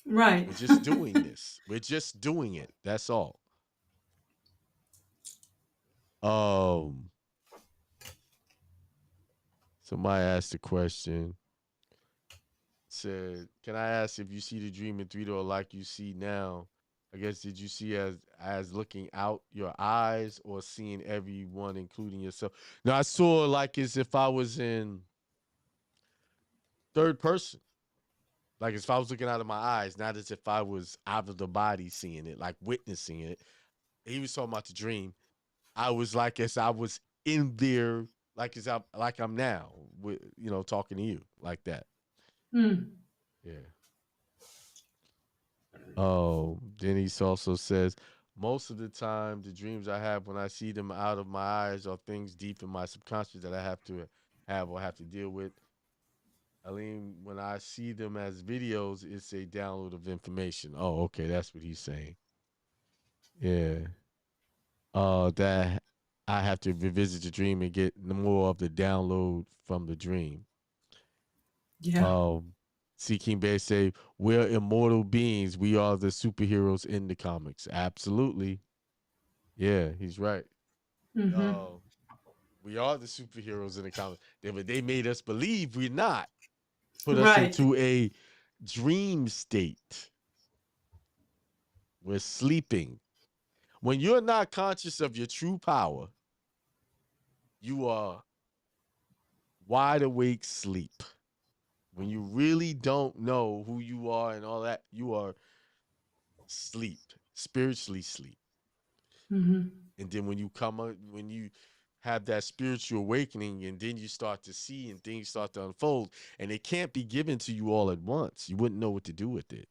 Right. We're just doing this. We're just doing it. That's all. Um, somebody asked a question. Said, "Can I ask if you see the dream in 3D or like you see now? I guess did you see as looking out your eyes or seeing everyone, including yourself? No, I saw like as if I was in third person, like as if I was looking out of my eyes, not as if I was out of the body seeing it, like witnessing it. He was talking about the dream. I was like as I was in there, like as I like I'm now, with talking to you like that. Hmm. Yeah. Oh, Denise also says, most of the time, the dreams I have when I see them out of my eyes are things deep in my subconscious that I have to have or have to deal with. Aline, when I see them as videos, it's a download of information. Oh, okay, that's what he's saying. Yeah. That I have to revisit the dream and get more of the download from the dream. Yeah. Um, see King Bear say, we're immortal beings. We are the superheroes in the comics. Absolutely. Yeah, he's right. Mm-hmm. Uh, we are the superheroes in the comics. They made us believe we're not. Put us Right. into a dream state. We're sleeping. When you're not conscious of your true power, you are wide awake sleep. When you really don't know who you are and all that, you are sleep, spiritually sleep. Mm-hmm. And then when you have that spiritual awakening, and then you start to see and things start to unfold, and it can't be given to you all at once. You wouldn't know what to do with it.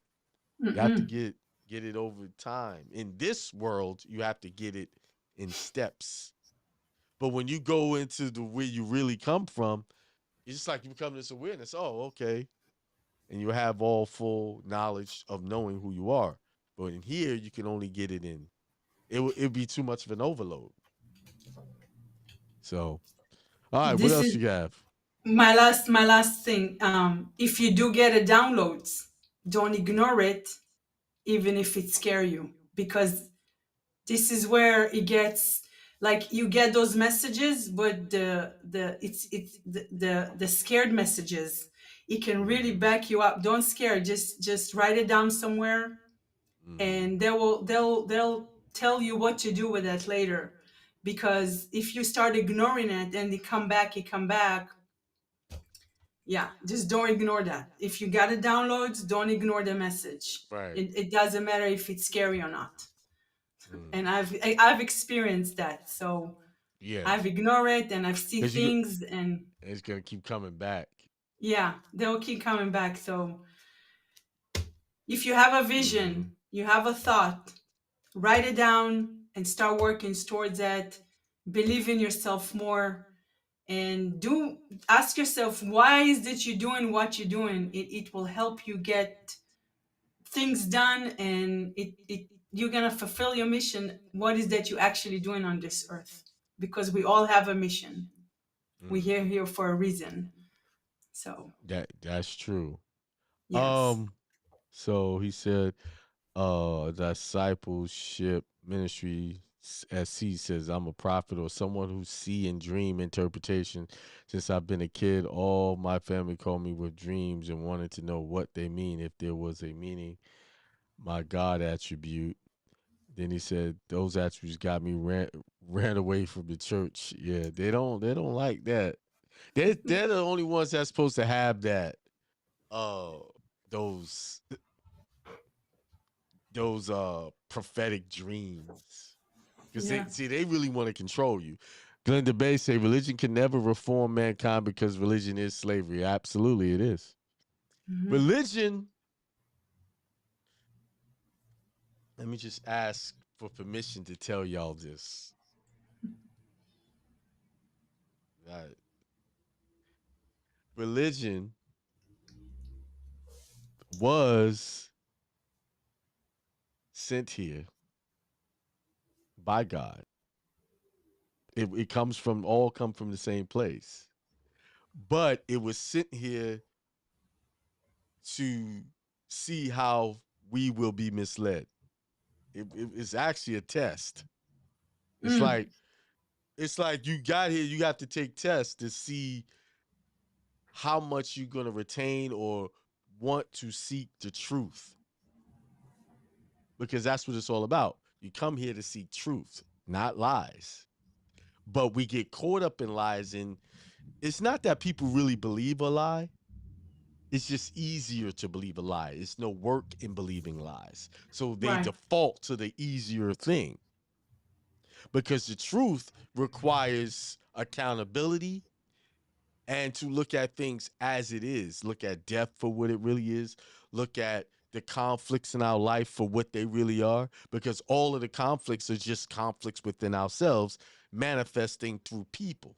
You have to Mm-mm. get it over time. In this world, you have to get it in steps. But when you go into the where you really come from, it's just like you become this awareness. Oh, okay. And you have all full knowledge of knowing who you are. But in here, you can only get it in. It'd be too much of an overload. So, all right, what This else is you have? my last thing. If you do get a downloads, don't ignore it, even if it scare you, because this is where it gets, like, you get those messages, but it's the scared messages, it can really Mm-hmm. back you up. Don't scare, just write it down somewhere, Mm-hmm. and they'll tell you what to do with it later. Because if you start ignoring it and it come back, yeah, just don't ignore that. If you got it downloads, don't ignore the message. Right. It doesn't matter if it's scary or not. Mm. And I've experienced that. So Yeah, I've ignored it and I've seen because you things, and it's gonna keep coming back. yeah, they'll keep coming back. So if you have a Mm-hmm. vision, you have a thought, write it down and start working towards that. Believe in yourself more, and do ask yourself, why is it you're doing what you're doing? It will help you get things done, and it you're gonna fulfill your mission. What is that you actually doing on this earth? Because we all have a mission. We're Mm. here for a reason. So That's true. yes. Um, so he said, discipleship ministry SC says, I'm a prophet or someone who see and dream interpretation. Since I've been a kid, all my family called me with dreams and wanted to know what they mean, if there was a meaning. My God attribute. Then he said those attributes got me ran away from the church. Yeah, they don't like that. They're the only ones that's supposed to have that. Uh, those prophetic dreams, because Yeah. they really want to control you. Glenda Bay say religion can never reform mankind because religion is slavery. Absolutely, it is. Hmm. Religion. Let me just ask for permission to tell y'all this. Right. Religion was sent here by God. It comes from all come from the same place, but it was sent here to see how we will be misled. It's actually a test. It's Mm. like it's like you got here, you have to take tests to see how much you're gonna retain or want to seek the truth. Because that's what it's all about. You come here to seek truth, not lies. But we get caught up in lies, and it's not that people really believe a lie. It's just easier to believe a lie. It's no work in believing lies. So they Right. default to the easier thing because the truth requires accountability and to look at things as it is. Look at death for what it really is. Look at the conflicts in our life for what they really are, because all of the conflicts are just conflicts within ourselves manifesting through people.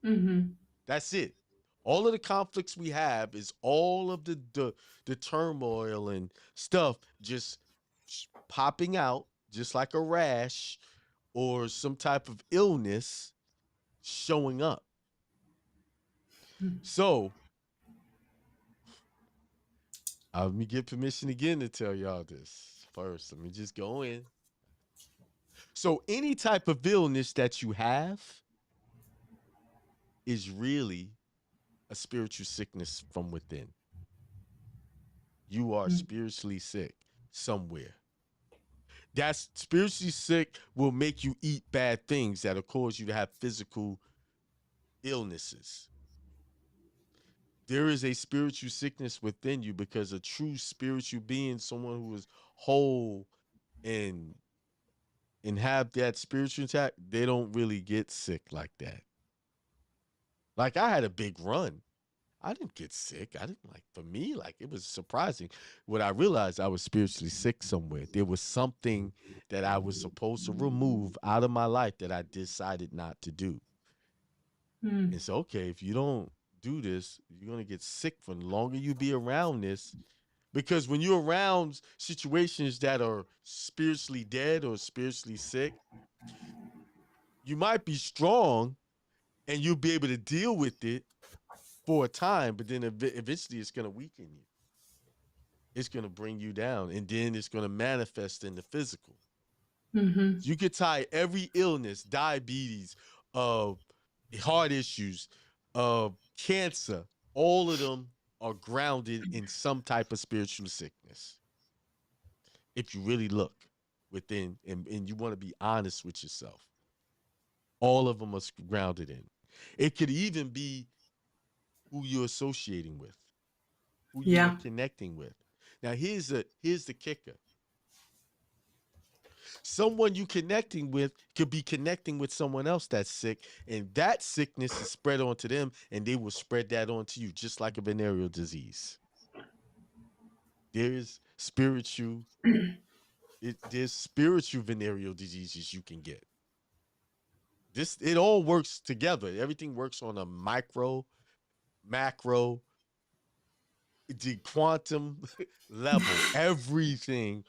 Mm-hmm. That's it. All of the conflicts we have is all of the turmoil and stuff just popping out, just like a rash or some type of illness showing up. So let me get permission again to tell y'all this first. Let me just go in. So any type of illness that you have is really a spiritual sickness from within. You are spiritually sick somewhere. That's spiritually sick will make you eat bad things that'll cause you to have physical illnesses. There is a spiritual sickness within you because a true spiritual being, someone who is whole and have that spiritual attack, they don't really get sick like that. Like I had a big run. I didn't get sick. I didn't like for me, like it was surprising. When I realized I was spiritually sick somewhere, there was something that I was supposed to remove out of my life that I decided not to do. Mm. And so, okay, if you don't do this, you're gonna get sick for the longer you be around this. Because when you're around situations that are spiritually dead or spiritually sick, you might be strong and you'll be able to deal with it for a time, but then eventually it's going to weaken you. It's going to bring you down, and then it's going to manifest in the physical. Mm-hmm. You could tie every illness, diabetes, uh, heart issues, cancer, all of them are grounded in some type of spiritual sickness. If you really look within and you want to be honest with yourself, all of them are grounded in. It could even be who you're associating with, who you are Yeah. connecting with. Now here's the kicker. Someone you connecting with could be connecting with someone else that's sick, and that sickness is spread onto them, and they will spread that onto you, just like a venereal disease. There's spiritual, there's spiritual venereal diseases you can get. This it all works together. Everything works on a micro, macro, the quantum level. Everything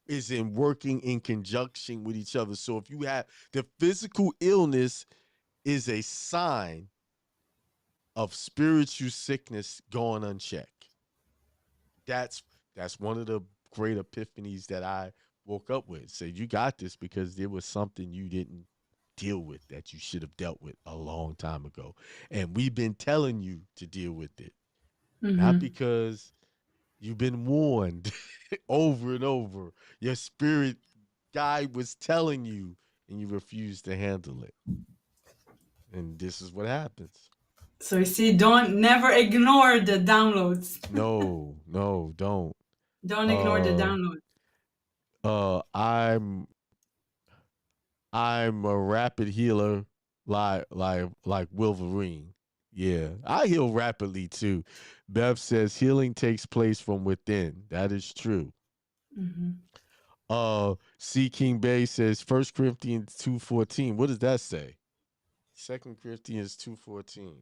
is in working in conjunction with each other. So if you have the physical illness is a sign of spiritual sickness going unchecked. That's that's one of the great epiphanies that I woke up with. So you got this because there was something you didn't deal with that you should have dealt with a long time ago. And we've been telling you to deal with it. Not Mm-hmm. because you've been warned over and over. Your spirit guide was telling you and you refused to handle it. And this is what happens. So you see, don't never ignore the downloads. No, no, don't. Don't ignore the Uh downloads. uh I'm I'm a rapid healer like Wolverine. Yeah, I heal rapidly too. Bev says healing takes place from within. That is true. Mm-hmm. C King Bay says First Corinthians 2:14. What does that say? Second Corinthians 2:14.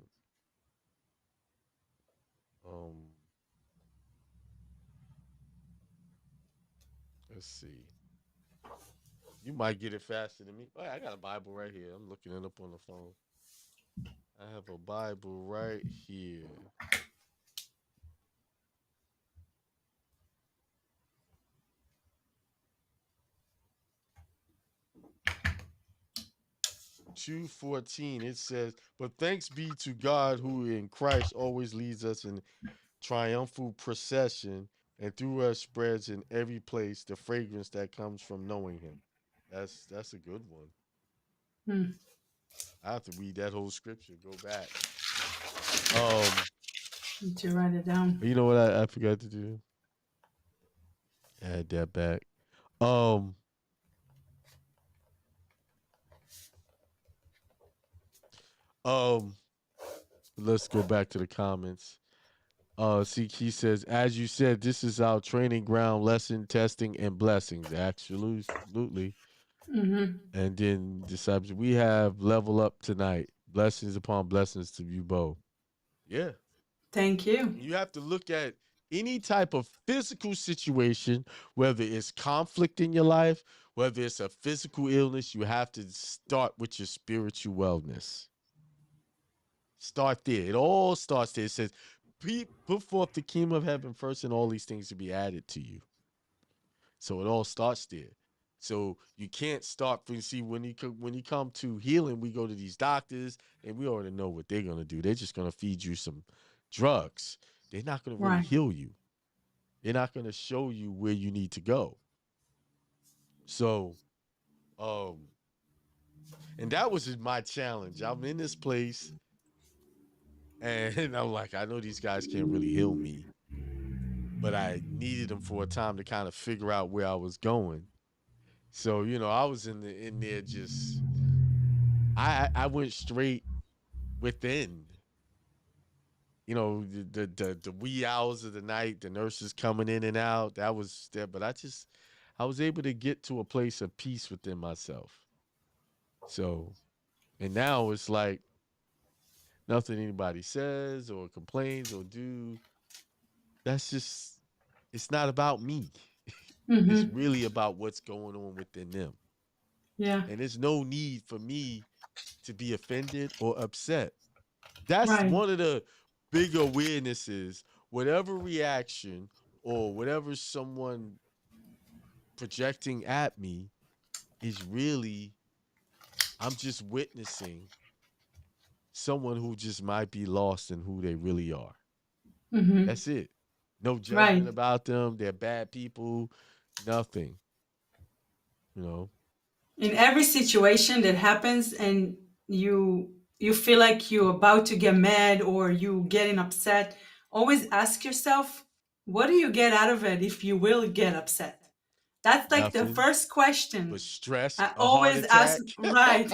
Um, let's see. You might get it faster than me. Oh, I got a Bible right here. I'm looking it up on the phone. I have a Bible right here. 2:14, it says, "But thanks be to God who in Christ always leads us in triumphal procession and through us spreads in every place the fragrance that comes from knowing him." That's a good one. Hmm. I have to read that whole scripture, go back. Um, Need to write it down. you know what I forgot to do? Add that back. Um, um, let's go back to the comments. See, he says, as you said, this is our training ground, lesson, testing, and blessings. Absolutely. Mm-hmm. And then disciples, we have level up tonight. Blessings upon blessings to you both. Yeah. Thank you. You have to look at any type of physical situation, whether it's conflict in your life, whether it's a physical illness, you have to start with your spiritual wellness. Start there. It all starts there. It says, put forth the kingdom of heaven first, and all these things to be added to you. So it all starts there. So you can't start from see when you come to healing, we go to these doctors and we already know what they're gonna do. They're just gonna feed you some drugs. They're not gonna really Right. heal you. They're not gonna show you where you need to go. So, um, and that was my challenge. I'm in this place and I'm like, I know these guys can't really heal me, but I needed them for a time to kind of figure out where I was going. So, I was in there just I went straight within. The wee hours of the night, the nurses coming in and out. That was there, but I was able to get to a place of peace within myself. So, and now it's like nothing anybody says or complains or do. That's just it's not about me. It's Mm-hmm. really about what's going on within them. Yeah. And there's no need for me to be offended or upset. That's Right. one of the big awarenesses. Whatever reaction or whatever someone projecting at me is really, I'm just witnessing someone who just might be lost in who they really are. Mm-hmm. That's it. No judgment Right. about them. They're bad people. Nothing. You know. In every situation that happens and you feel like you're about to get mad or you getting upset, always ask yourself, what do you get out of it if you will get upset? That's like the Nothing first question but stress, I a heart always ask. attack. Right.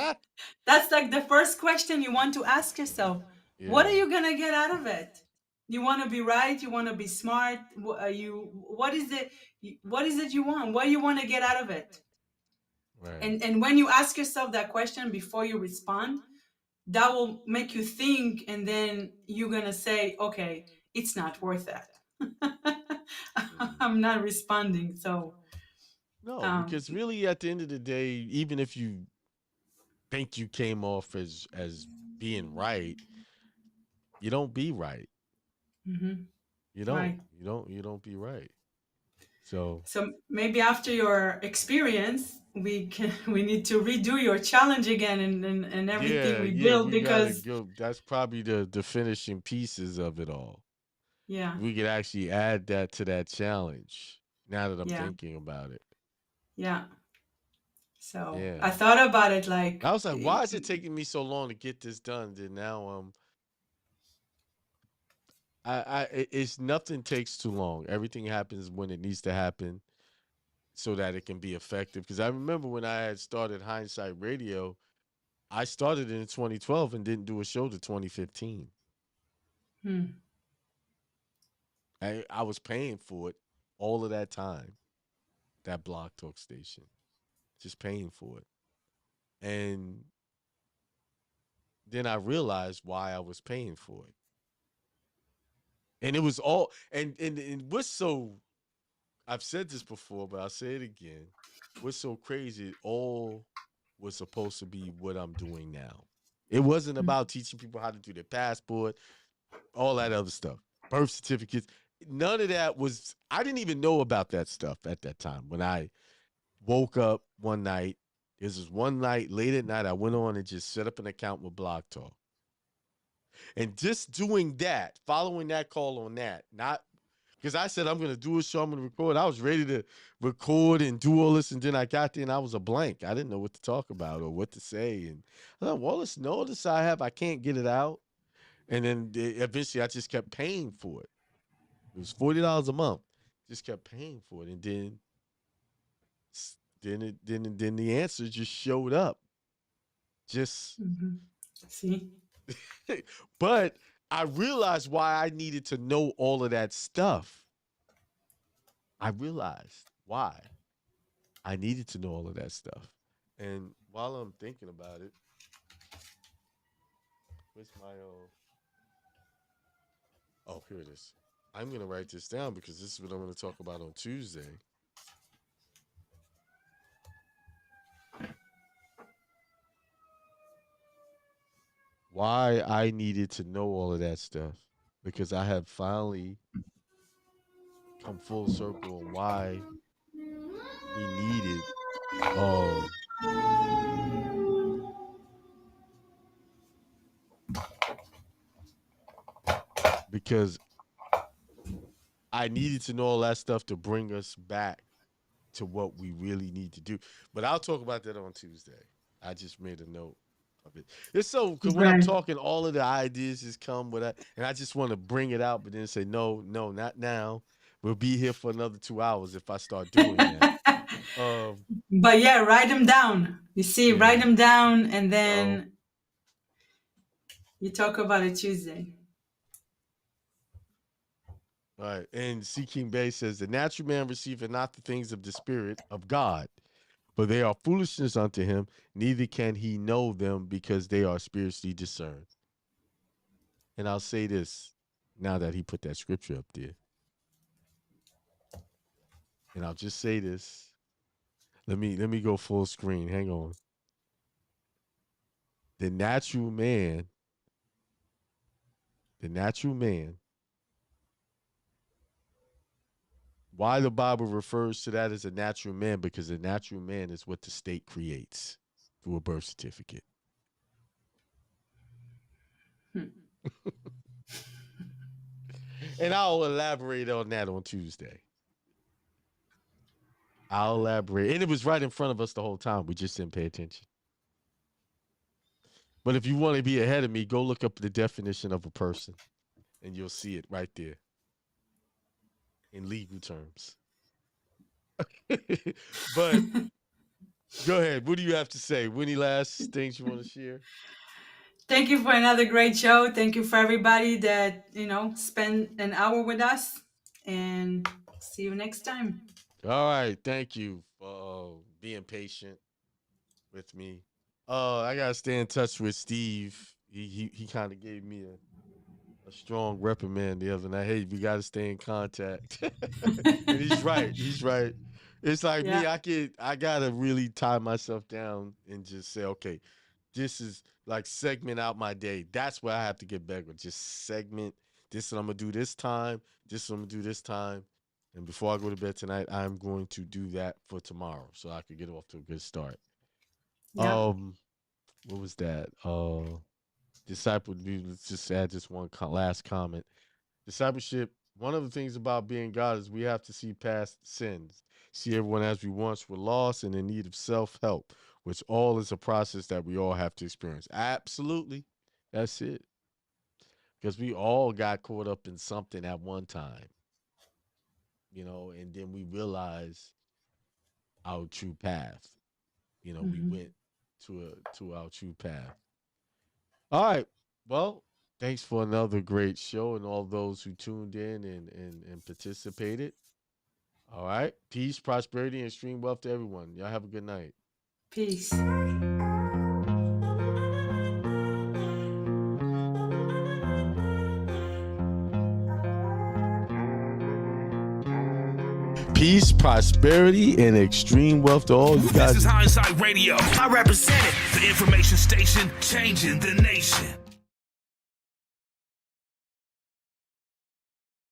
That's like the first question you want to ask yourself. What Yeah. are you gonna get out of it? You want to be right? You want to be smart? You what is it? What is it you want? What do you want to get out of it? Right. And when you ask yourself that question before you respond, that will make you think, and then you're gonna say, okay, it's not worth that. Mhm. I'm not responding. So No, um, because really at the end of the day, even if you think you came off as being right, you don't be right. mhm, You don't. right. You don't be right. So So maybe after your experience, we need to redo your challenge again, and everything yeah, we yeah, build, we gotta because go. That's probably the finishing pieces of it all. yeah, We could actually add that to that challenge. Now that I'm yeah, thinking about it. yeah. So I Yeah. thought about it like I was like, why is it taking me so long to get this done? Then now it's nothing takes too long. Everything happens when it needs to happen so that it can be effective. Because I remember when I had started Hindsight Radio, I started in 2012 and didn't do a show to 2015. hmm, I was paying for it all of that time, that Blog Talk station, just paying for it. And then I realized why I was paying for it. And it was all, and what's so, I've said this before, but I'll say it again. What's so crazy, it all was supposed to be what I'm doing now. It wasn't hmm, about teaching people how to do their passport, all that other stuff, birth certificates. None of that was, I didn't even know about that stuff at that time when I woke up one night This is one night, late at night, I went on and just set up an account with Blog Talk. And just doing that, following that call on that, not because I said I'm going to do a show, I'm going to record. I was ready to record and do all this, and then I got there and I was a blank. I didn't know what to talk about or what to say. And I thought, well, this notice I have, I can't get it out. And then eventually I just kept paying for it. It was $40 a month. Just kept paying for it. And then the answer just showed up. Just See? But I realized why I needed to know all of that stuff. I realized why I needed to know all of that stuff. And while I'm thinking about it, where's my oh, here it is. I'm going to write this down because this is what I'm going to talk about on Tuesday. Why I needed to know all of that stuff, because I have finally come full circle on why we needed because I needed to know all that stuff to bring us back to what we really need to do. But I'll talk about that on Tuesday. I just made a note of it. It's so, because when I'm talking, all of the ideas just come with that, and I just want to bring it out, but then say, no, not now. We'll be here for another 2 hours if I start doing that. But yeah, write them down. You see, write them down, and then you talk about it Tuesday. All right. And C. King Bay says, the natural man receiveth not the things of the Spirit of God, for they are foolishness unto him, neither can he know them because they are spiritually discerned. And I'll say this now that he put that scripture up there. And I'll just say this. Let me go full screen. Hang on. The natural man, why the Bible refers to that as a natural man, because a natural man is what the state creates through a birth certificate. And I'll elaborate on that on Tuesday. I'll elaborate. And it was right in front of us the whole time. We just didn't pay attention. But if you want to be ahead of me, go look up the definition of a person, and you'll see it right there in legal terms. But go ahead. What do you have to say? Any last things you want to share? Thank you for another great show. Thank you for everybody that, spent an hour with us, and see you next time. All right. Thank you for being patient with me. I got to stay in touch with Steve. He kind of gave me a strong reprimand the other night. Hey, we got to stay in contact. And he's right. It's like me, I got to really tie myself down and just say, okay, this is like segment out my day. That's where I have to get better with. Just segment. This is what I'm going to do this time. This is what I'm going to do this time. And before I go to bed tonight, I'm going to do that for tomorrow so I could get off to a good start. Yeah. What was that? Disciple, let's just add this one last comment. Discipleship, one of the things about being God is we have to see past sins, see everyone as we once were lost and in need of self-help, which all is a process that we all have to experience. Absolutely. That's it. Because we all got caught up in something at one time, and then we realize our true path. We went to our true path. All right. Well, thanks for another great show and all those who tuned in and participated. All right. Peace, prosperity, and extreme wealth to everyone. Y'all have a good night. Peace. Peace, prosperity, and extreme wealth to all you guys. This is Hindsight Radio. I represent it. The information station changing the nation.